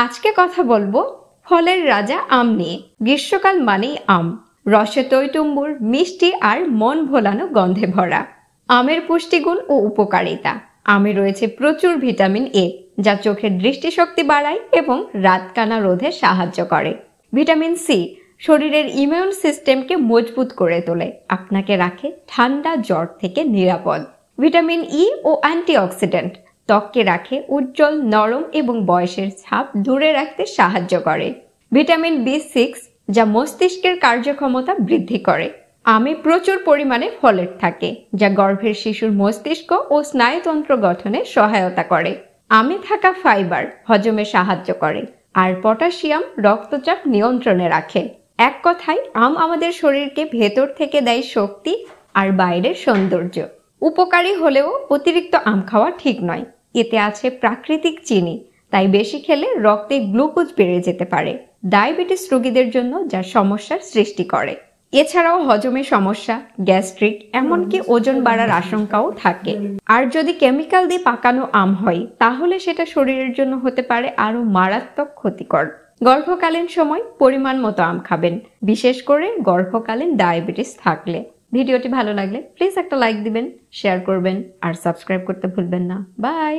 আজকে কথা বলবো ফলের রাজা আম নিয়ে। গ্রীষ্মকাল মানেই আম, রসে টইটুম্বুর, মিষ্টি আর মন ভোলানো গন্ধে ভরা। আমের পুষ্টিগুণ ও উপকারিতা। আমে রয়েছে প্রচুর ভিটামিন এ, যা চোখের দৃষ্টিশক্তি বাড়ায় এবং রাতকানা রোধে সাহায্য করে। ভিটামিন সি শরীরের ইমিউন সিস্টেমকে মজবুত করে তোলে, আপনাকে রাখে ঠান্ডা জ্বর থেকে নিরাপদ। ভিটামিন ই ও অ্যান্টিঅক্সিডেন্ট ত্বককে রাখে উজ্জ্বল, নরম এবং বয়সের ছাপ দূরে রাখতে সাহায্য করে। ভিটামিন বি6 যা মস্তিষ্কের কার্যক্ষমতা বৃদ্ধি করে। আমে প্রচুর পরিমাণে ফলেট থাকে, যা গর্ভের শিশুর মস্তিষ্ক ও স্নায়ুতন্ত্র গঠনে সহায়তা করে। আমে থাকা ফাইবার হজমে সাহায্য করে, আর পটাশিয়াম রক্তচাপ নিয়ন্ত্রণে রাখে। এক কথায় আম আমাদের শরীরকে ভেতর থেকে দেয় শক্তি আর বাইরের সৌন্দর্য। উপকারী হলেও অতিরিক্ত আম খাওয়া ঠিক নয়। এতে আছে প্রাকৃতিক চিনি, তাই বেশি খেলে রক্তে গ্লুকোজ বেড়ে যেতে পারে, ডায়াবেটিস রোগীদের জন্য যা সমস্যার সৃষ্টি করে। এছাড়াও হজমের সমস্যা, গ্যাস্ট্রিক, এমনকি ওজন বাড়ার আশঙ্কাও থাকে। আর যদি কেমিক্যাল দিয়ে পাকানো আম হয়, তাহলে সেটা শরীরের জন্য হতে পারে আরো মারাত্মক ক্ষতিকর। গর্ভকালীন সময় পরিমাণ মতো আম খাবেন, বিশেষ করে গর্ভকালীন ডায়াবেটিস থাকলে। ভিডিওটি ভালো লাগলে প্লিজ একটা লাইক দিবেন, শেয়ার করবেন আর সাবস্ক্রাইব করতে ভুলবেন না। বাই।